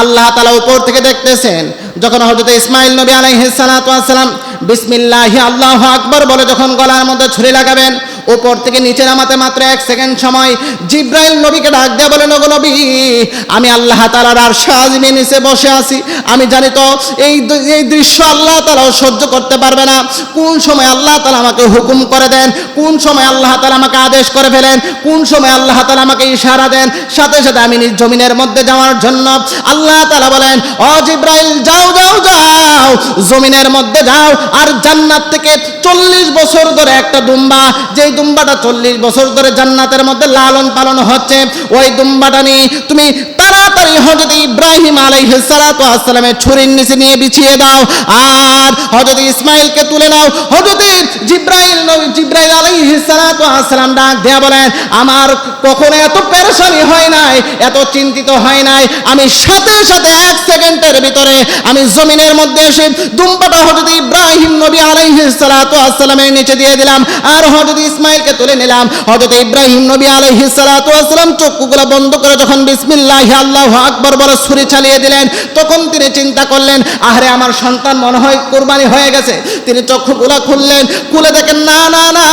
আল্লাহ তাআলা উপর থেকে দেখতেছেন। যখন হযরত ইসমাঈল নবী আলাইহিস সালাতু ওয়াস সালাম বিসমিল্লাহি আল্লাহু আকবার বলে যখন গলার মধ্যে ছুরি লাগাবেন, উপর থেকে নিচে নামাতে মাত্র 1 সেকেন্ড সময় জিব্রাইল নবীকে ডাক দিয়ে বলেন, ওগো নবী, আমি আল্লাহ তাআলার আরশে আজিমের নিচে বসে আছি, আমি জানি তো এই দৃশ্য আল্লাহ তাআলাও সহ্য করতে পারবে না। কোন সময় আল্লাহ তাআলা আমাকে হুকুম করে দেন, কোন সময় আল্লাহ তাআলা আমাকে আদেশ করে ফেলেন, কোন সময় আল্লাহ তাআলা আমাকে ইশারা দেন, সাথে সাথে আমি নিজ জমিনের মধ্যে যাওয়ার জন্য আল্লাহ তাআলা বলেন, ও জিব্রাইল যাও যাও যাও, জমিনের মধ্যে যাও, আর জান্নাত থেকে 40 বছর ধরে একটা দুম্বা, যেই দুম্বাটা 40 বছর ধরে জান্নাতের মধ্যে লালন পালন হচ্ছে, ওই দুম্বাটা নিয়ে তুমি তাড়াতাড়ি হযরত ইব্রাহিম আলাইহিস সালাতু ওয়াস সালামের ছুরির নিচে নিয়ে বিছিয়ে দাও, আর হযরত ইসমাঈলকে তুলে নাও। হযরত জিব্রাইল আলাইহিস সালাতু ওয়াস সালাম ডাক দেয়া বলেন, আমার কখনো এত পেরেশানি হয় নাই, এত চিন্তিত হয় নাই, আমি সাথে সাথে 1 সেকেন্ডের ভিতরে আমি জমিনের মধ্যে এসে দুম্বাটা হযরত ইব্রাহিম নবী আলাইহিস সালাতু ওয়াস সালামের নিচে দিয়ে দিলাম, আর হযরত ইসমাঈলকে তুলে নিলাম। হযরত ইব্রাহিম নবী আলাইহিস সালাতু ওয়াস সালাম চোখগুলো বন্ধ করে যখন বিসমিল্লাহি আল্লাহু আকবার বলে ছুরি চালিয়ে দিলেন, তখন তিনি চিন্তা করলেন, আরে আমার সন্তান মনে হয় কুরবানি হয়ে গেছে। তিনি চক্ষুগুলো খুললেন, খুলে দেখেন না না না,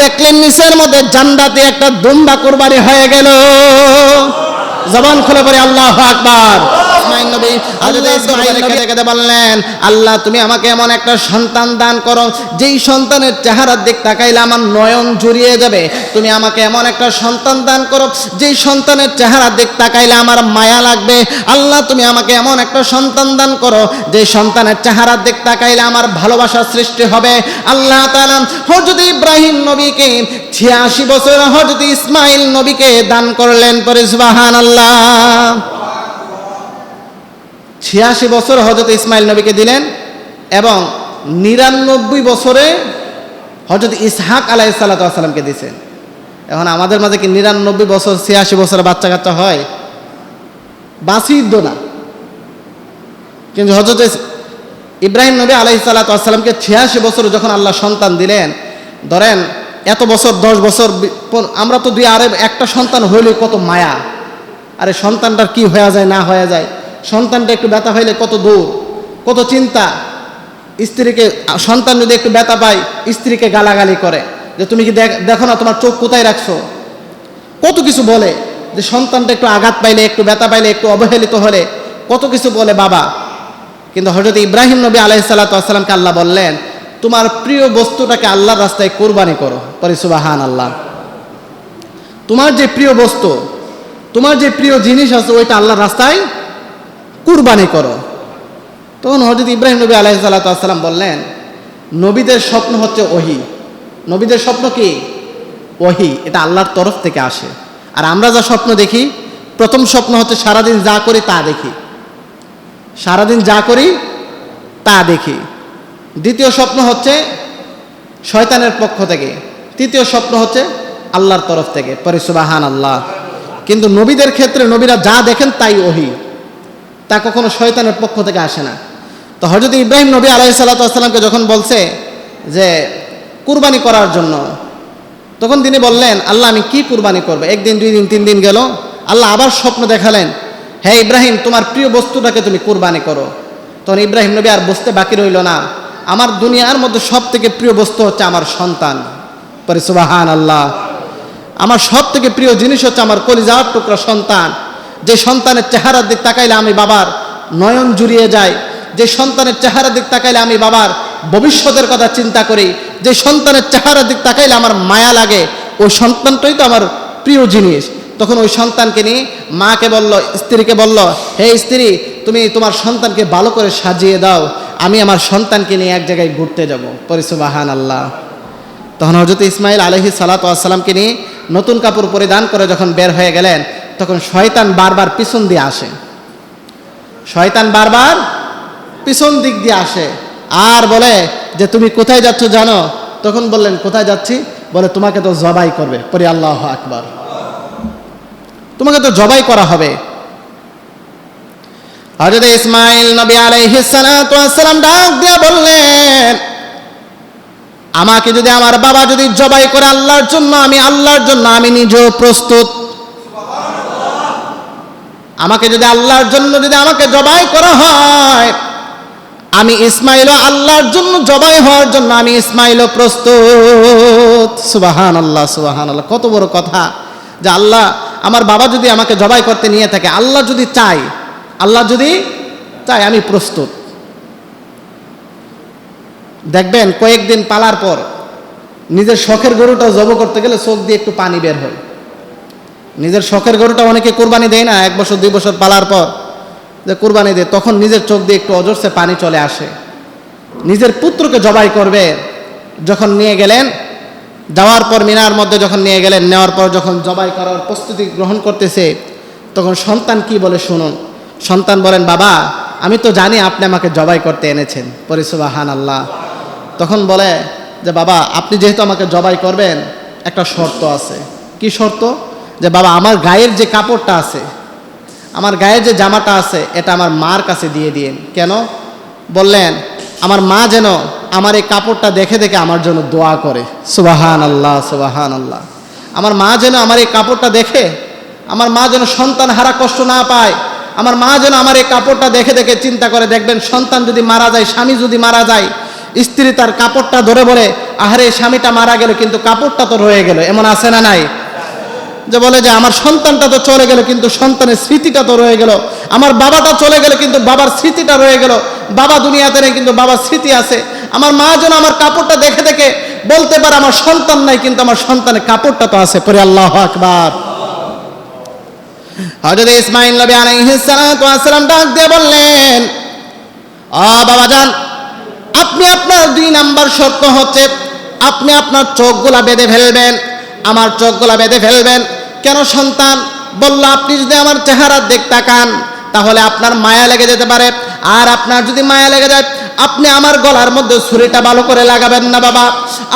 দেখলেন নিচের মধ্যে জান্নাতে একটা দুম্বা কুরবানি হয়ে গেল। জবান খুলে পড়ে আল্লাহু আকবার। ইসমাঈল নবী হযরত ইসমাঈলকে দেখে বললেন, আল্লাহ তুমি আমাকে এমন একটা সন্তান দান করো, যেই সন্তানের চেহারার দিক তাকাইলে আমার নয়ন জুড়িয়ে যাবে। তুমি আমাকে এমন একটা সন্তান দান করো, যেই সন্তানের চেহারার দিক তাকাইলে আমার মায়া লাগবে। আল্লাহ তুমি আমাকে এমন একটা সন্তান দান করো, যেই সন্তানের চেহারার দিক তাকাইলে আমার ভালোবাসার সৃষ্টি হবে। আল্লাহ তাআলা হযরত ইব্রাহিম নবীকে 86 বছর হযরত ইসমাঈল নবীকে দান করলেন। পরে সুবহানাল্লাহ। 86 বছর হযরত ইসমাঈল নবীকে দিলেন, এবং 99 বছরে হযরত ইসহাক আলাইহিস সালাতু ওয়াস সালামকে দিয়েছেন। এখন আমাদের মাঝে কি 99 বছর 86 বছরের বাচ্চা কাচ্চা হয়? বাঁচিত না। কিন্তু হযরত ইব্রাহিম নবী আলাইহিস সালাতু ওয়াস সালামকে 86 বছর যখন আল্লাহ সন্তান দিলেন, ধরেন এত বছর 10 বছর আমরা তো দুই আরে একটা সন্তান হইলে কত মায়া, আরে সন্তানটার কি হয়ে যায় না হয়ে যায়, সন্তানটা একটু ব্যথা হইলে কত দূর, কত চিন্তা। স্ত্রীকে সন্তান যদি একটু ব্যথা পায়, স্ত্রীকে গালাগালি করে যে তুমি কি দেখো না তোমার চোখ কোথায় রাখছো, কত কিছু বলে। যে সন্তানটা একটু আঘাত পাইলে, একটু ব্যথা পাইলে, একটু অবহেলিত হলে কত কিছু বলে বাবা। কিন্তু হযরত ইব্রাহিম নবী আলাইহিস সালাতু ওয়াস সালামকে আল্লাহ বললেন, তোমার প্রিয় বস্তুটাকে আল্লাহর রাস্তায় কুরবানি করো। পরে সুবহানাল্লাহ। তোমার যে প্রিয় বস্তু, তোমার যে প্রিয় জিনিস আছে, ওইটা আল্লাহর রাস্তায় কুরবানি করো। তখন হযরত ইব্রাহিম নবী আলাইহিস সালাতু ওয়াস সালাম বললেন, নবীদের স্বপ্ন হচ্ছে ওহী। নবীদের স্বপ্ন কি? ওহী। এটা আল্লাহর তরফ থেকে আসে। আর আমরা যা স্বপ্ন দেখি, প্রথম স্বপ্ন হচ্ছে সারাদিন যা করি তা দেখি, সারাদিন যা করি তা দেখি। দ্বিতীয় স্বপ্ন হচ্ছে শয়তানের পক্ষ থেকে, তৃতীয় স্বপ্ন হচ্ছে আল্লাহর তরফ থেকে। পরে সুবহানাল্লাহ। কিন্তু নবীদের ক্ষেত্রে নবীরা যা দেখেন তাই ওহী, তা কখনো শয়তানের পক্ষ থেকে আসে না। তো হযরত ইব্রাহিম নবী আলাইহিস সালাতু ওয়াস সালামকে যখন বলছে যে কুরবানি করার জন্য, তখন তিনি বললেন, আল্লাহ আমি কি কুরবানি করব? 1 দিন 2 দিন 3 দিন গেল, আল্লাহ আবার স্বপ্ন দেখালেন, হে ইব্রাহিম তোমার প্রিয় বস্তুটাকে তুমি কুরবানি করো। তখন ইব্রাহিম নবী আর বুঝতে বাকি রইল না, আমার দুনিয়ার মধ্যে সব থেকে প্রিয় বস্তু হচ্ছে আমার সন্তান। পরে সুবহানাল্লাহ। আমার সব থেকে প্রিয় জিনিস হচ্ছে আমার কলিজার টুকরা সন্তান। যে সন্তানের চেহারার দিক তাকাইলে আমি বাবার নয়ন জুড়িয়ে যায়, যে সন্তানের চেহারার দিক তাকাইলে আমি বাবার ভবিষ্যতের কথা চিন্তা করি, যে সন্তানের চেহারার দিক তাকাইলে আমার মায়া লাগে, ওই সন্তানটাই তো আমার প্রিয় জিনিস। তখন ওই সন্তানকে নিয়ে মাকে বলল, স্ত্রীকে বলল, হে স্ত্রী তুমি তোমার সন্তানকে ভালো করে সাজিয়ে দাও, আমি আমার সন্তানকে নিয়ে এক জায়গায় ঘুরতে যাব। পরে সুবহানাল্লাহ। তখন হযরত ইসমাঈল আলাইহিস সালাতু ওয়াস সালামকে নিয়ে নতুন কাপড় পরিধান করে যখন বের হয়ে গেলেন, তখন শয়তান বারবার পিছন দিয়ে আসে, শয়তান বারবার পিছন দিক দিয়ে আসে আর বলে যে তুমি কোথায় যাচ্ছ জানো? তখন বললেন কোথায় যাচ্ছি? বলে তোমাকে তো জবাই করবে। পরে আল্লাহু আকবার। তোমাকে তো জবাই করা হবে। হযরত ইসমাঈল নবী আলাইহিস সালাতু ওয়াস সালাম ডাক দিয়ে বললেন, আমাকে যদি আমার বাবা যদি জবাই করে আল্লাহর জন্য, আমি আল্লাহর জন্য আমি নিজেও প্রস্তুত। আমাকে যদি আল্লাহর জন্য যদি আমাকে জবাই করা হয়, আমি ইসমাইলও আল্লাহর জন্য জবাই হওয়ার জন্য আমি ইসমাইলও প্রস্তুত। সুবহানাল্লাহ, সুবহানাল্লাহ। কত বড় কথা যে আল্লাহ আমার বাবা যদি আমাকে জবাই করতে নিয়ে থাকে, আল্লাহ যদি চাই, আল্লাহ যদি চাই, আমি প্রস্তুত। দেখবেন কয়েকদিন পালার পর নিজের শখের গরুটা জব করতে গেলে চোখ দিয়ে একটু পানি বের হয়। নিজের শখের গরুটা অনেকে কুরবানি দেয় না, 1 বছর 2 বছর পালার পর যে কুরবানি দেয়, তখন নিজের চোখ দিয়ে একটু অজস্রে পানি চলে আসে। নিজের পুত্রকে জবাই করবে, যখন নিয়ে গেলেন, যাওয়ার পর মিনার মধ্যে যখন নিয়ে গেলেন, নেওয়ার পর যখন জবাই করার প্রস্তুতি গ্রহণ করতেছে, তখন সন্তান কি বলে শুনুন। সন্তান বলেন, বাবা আমি তো জানি আপনি আমাকে জবাই করতে এনেছেন। পরে সুবহানাল্লাহ। তখন বলে যে বাবা আপনি যেহেতু আমাকে জবাই করবেন, একটা শর্ত আছে। কি শর্ত? যে বাবা আমার গায়ের যে কাপড়টা আছে, আমার গায়ের যে জামাটা আছে, এটা আমার মার কাছে দিয়ে দিন। কেন? বললেন আমার মা যেন আমার এই কাপড়টা দেখে দেখে আমার জন্য দোয়া করে। সুবহানাল্লাহ, সুবহানাল্লাহ। আমার মা যেন আমার এই কাপড়টা দেখে, আমার মা যেন সন্তান হারা কষ্ট না পায়, আমার মা যেন আমার এই কাপড়টা দেখে দেখে চিন্তা করে। দেখবেন সন্তান যদি মারা যায়, স্বামী যদি মারা যায়, স্ত্রী তার কাপড়টা ধরে বলে আহারে স্বামীটা মারা গেল কিন্তু কাপড়টা তো রয়ে গেল। এমন আছে না নাই? যে বলে যে আমার সন্তানটা তো চলে গেল কিন্তু সন্তানের স্মৃতিটা তো রয়ে গেল, আমার বাবাটা চলে গেল কিন্তু বাবার স্মৃতিটা রয়ে গেল, বাবা দুনিয়াতে নেই কিন্তু বাবার স্মৃতি আছে। আমার মা যেন আমার কাপড়টা দেখে দেখে বলতে পারে আমার সন্তান নাই কিন্তু আমার সন্তানের কাপড়টা তো আছে। পরে আল্লাহু আকবার। হযরত ইসমাঈল নবী আলাইহিস সালাতু ওয়াস সালাম ডাক দিয়ে বললেন, বাবাজান আপনি আপনার 2 নাম্বার শর্ত হচ্ছে আপনি আপনার চোখগুলা বেঁধে ফেলবেন, আমার চোখগুলা বেঁধে ফেলবেন। কেন সন্তান? বলল আপনি যদি আমার চেহারার দিক তাকান তাহলে আপনার মায়া লেগে যেতে পারে, আর আপনার যদি মায়া লেগে যায় আপনি আমার গলার মধ্যে ছুরিটা ভালো করে লাগাবেন না বাবা।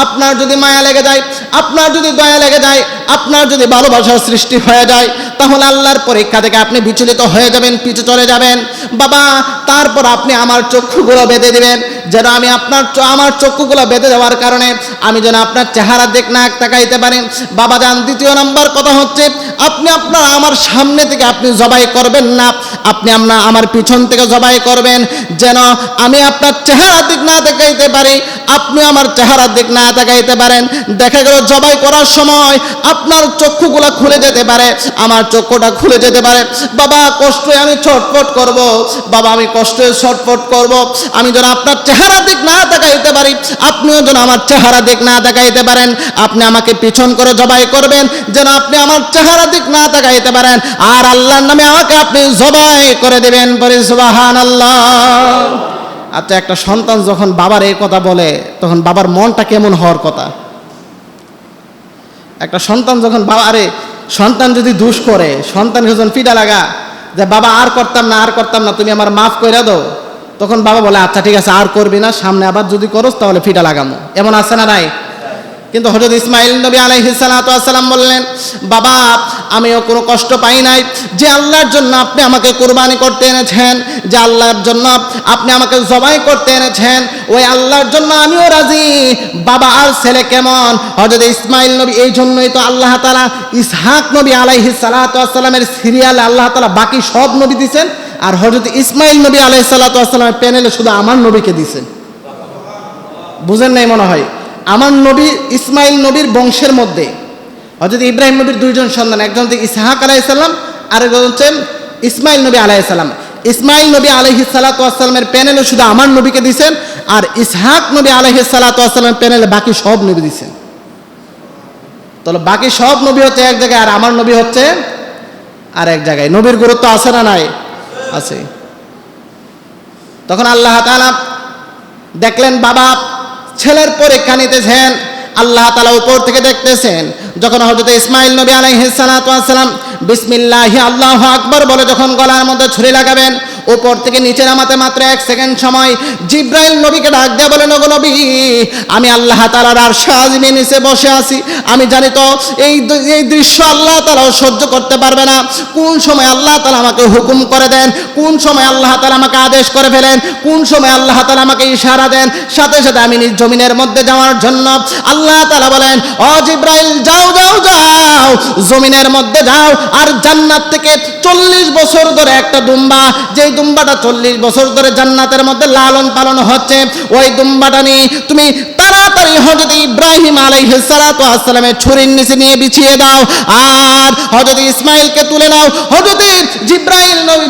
আপনার যদি মায়া লেগে যায়, আপনার যদি দয়া লেগে যায়, আপনার যদি ভালোবাসার সৃষ্টি হয়ে যায়, তাহলে আল্লাহর পরীক্ষা থেকে আপনি বিচলিত হয়ে যাবেন, পিছু চলে যাবেন বাবা। তারপর আপনি আমার চক্ষুগুলো বেঁধে দিবেন, যেন আমি আমার চক্ষুগুলো বেঁধে দেওয়ার কারণে আমি যেন আপনার চেহারা দিক না তাকাইতে পারি বাবা যান। 2 নম্বর কথা হচ্ছে আপনি আপনার আমার সামনে থেকে আপনি জবাই করবেন না, আপনি আমার পিছন থেকে জবাই করবেন, যেন আমি আপনার চেহারা দিক না তাকাইতে পারি, আপনি আমার চেহারা দিক না তাকাইতে পারেন। দেখা গেল জবাই করার সময় আপনার চক্ষুগুলো খুলে যেতে পারে, আমার চক্ষুটা খুলে যেতে পারে বাবা। কষ্টে আমি ছটফট করব বাবা, আমি কষ্টে ছটফট করব। আমি যেন আপনার চেহারা দিক না তাকাইতে পারি, আপনিও যেন আমার চেহারা দিক না তাকাইতে পারেন। আপনি আমাকে পিছন করে জবাই করবেন যেন আপনি আমার চেহারা দিক না তাকাইতে পারেন, আর আল্লাহর নামে আমাকে আপনি জবাই করে দেবেন। পরে সুবহানাল্লাহ। আচ্ছা একটা সন্তান যখন বাবার এই কথা বলে তখন বাবার মনটা কেমন হওয়ার কথা? একটা সন্তান যখন সন্তান যদি দোষ করে, সন্তান যখন পিটা লাগা যে বাবা আর করতাম না তুমি আমার মাফ করে দাও, তখন বাবা বলে আচ্ছা ঠিক আছে আর করবি না, সামনে আবার যদি করস তাহলে পিটা লাগামো। এমন আছে না নাই? কিন্তু হযরত ইসমাঈল নবী আলাইহিস সালাতু ওয়াস সালাম বললেন, বাবা আমিও কোনো কষ্ট পাই নাই, যে আল্লাহর জন্য আপনি আমাকে কুরবানি করতে এনেছেন, যে আল্লাহর জন্য আপনি আমাকে জবাই করতে এনেছেন, ওই আল্লাহর জন্য আমিও রাজি। বাবা আর ছেলে কেমন? হযরত ইসমাঈল নবী, এই জন্যই তো আল্লাহ তাআলা ইসহাক নবী আলাইহিস সালাতু ওয়াস সালামের সিরিয়ালে আল্লাহ তাআলা বাকি সব নবী দিয়েছেন, আর হযরত ইসমাঈল নবী আলাইহিস সালাতু ওয়াস সালামের প্যানেলে শুধু আমার নবীকে দিয়েছেন। বুঝেন নাই মনে হয়? আমার নবী ইসমাঈল নবীর বংশের মধ্যে হযরত ইব্রাহিম নবীর 2 জন সন্তান, একজন হচ্ছে ইসহাক আলাইহিস সালাম, আরেকজন হচ্ছে ইসমাঈল নবী আলাইহিস সালাম। ইসমাঈল নবী আলাইহিস সালাতু ওয়াস সালামের প্যানেলে শুধু আমার নবীকে দিয়েছেন, আর ইসহাক নবী আলাইহিস সালাতু ওয়াস সালামের প্যানেলে বাকি সব নবী দিয়েছেন। তাহলে বাকি সব নবী হচ্ছে এক জায়গায়, আর আমার নবী হচ্ছে আর এক জায়গায়। নবীর গুরুত্ব আছে না নাই? আছে। তখন আল্লাহ তাআলা দেখলেন বাবা ছেলের পরীক্ষা নিতেছেন, আল্লাহ তাআলা উপর থেকে দেখতেছেন। যখন হযরত ইসমাঈল নবী আলাইহিস সালাতু ওয়াস সালাম বিসমিল্লাহি আল্লাহু আকবার বলে যখন গলার মধ্যে ছুরি লাগাবেন, উপর থেকে নিচে নামাতে মাত্র 1 সেকেন্ড সময় জিবরাইল নবীকে ডাক দিয়ে বলেন, ওগো নবী আমি আল্লাহ তাআলার আরশ আজিমের নিচে বসে আছি, আমি জানি তো এই দৃশ্য আল্লাহ তাআলা সহ্য করতে পারবে না। কোন সময় আল্লাহ তাআলা আমাকে হুকুম করে দেন, কোন সময় আল্লাহ তাআলা আমাকে আদেশ করে ফেলেন, কোন সময় আল্লাহ তাআলা আমাকে ইশারা দেন, সাথে সাথে আমি নিজ জমিনের মধ্যে যাওয়ার জন্য আল্লাহ তাআলা বলেন, ও জিব্রাইল যাও যাও যাও, জমিনের মধ্যে যাও আর জান্নাত থেকে 40 বছর ধরে একটা দুম্বা, যেই দুম্বাটা 40 বছর ধরে জান্নাতের মধ্যে লালন পালন হচ্ছে, ওই দুম্বাটা নিয়ে তুমি তাড়াতাড়ি হযরত ইব্রাহিম আলাইহিস সালাতু ওয়াস সালামের ছুরির নিচে নিয়ে বিছিয়ে দাও, আর হযরত ইসমাইলকে তুলে নাও। হযরত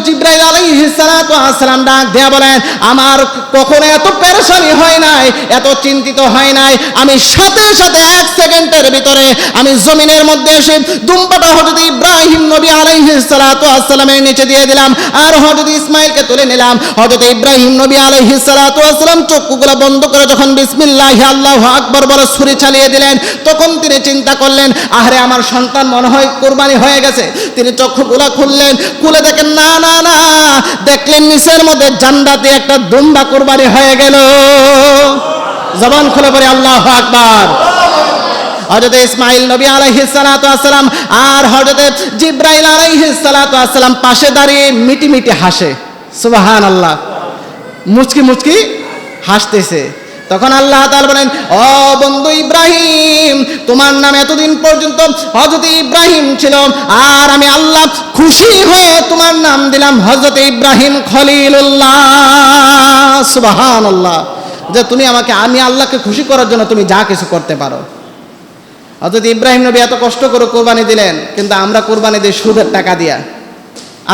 জিব্রাইল আলাইহিস সালাতু ওয়াস সালাম ডাক দেয়া বলেন, আমার কখনো এত পেরেশানি হয় নাই, এত চিন্তিত হয় নাই, আমি সাথে সাথে 1 সেকেন্ডের ভিতরে আমি জমিনের মধ্যে এসে দুম্বাটা হযরত ইব্রাহিম নবী আলাইহিস সালাতু ওয়াস সালামের নিচে দিয়ে দিলাম, আর হযরত ইসমাইলকে তুলে নিলাম। হযরত ইব্রাহিম নবী আলাইহিস সালাতু ওয়াস সালাম চোখগুলো বন্ধ করে যখন বিসমিল্লাহি আল্লাহু আকবার বলে ছুরি চালিয়ে দিলেন, তখন তিনি চিন্তা করলেন, আহারে আমার সন্তান মনে হয় কুরবানি হয়ে গেছে। তিনি চক্ষুগুলো খুললেন, খুলে দেখেন না না না, দেখলেন নিচের মধ্যে জান্নাতে একটা দুম্বা কুরবানি হয়ে গেল। জবান খুলে পড়ে আল্লাহু আকবার। হযরত ইসমাইল নবী আলাইহিস সালাতু ওয়াস সালাম আর হযরত জিব্রাইল আলাইহিস সালাতু ওয়াস সালাম পাশে দাঁড়িয়ে মিটি মিটি হাসে, সুবহানাল্লাহ, মুচকি মুচকি হাসতেছে। তখন আল্লাহ তাআলা বলেন, ও বন্ধু ইব্রাহিম, তোমার নাম এতদিন পর্যন্ত হযরত ইব্রাহিম ছিল, আর আমি আল্লাহ খুশি হয়ে তোমার নাম দিলাম হযরত ইব্রাহিম খলিলুল্লাহ। সুবহানাল্লাহ, যে তুমি আমাকে, আমি আল্লাহকে খুশি করার জন্য তুমি যা কিছু করতে পারো। হযরত ইব্রাহিম নবী এত কষ্ট করে কোরবানি দিলেন, কিন্তু আমরা কোরবানি দিই সুদের টাকা দিয়া,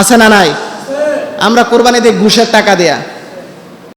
আছে না নাই? আমরা কোরবানি দিই ঘুষের টাকা দিয়া।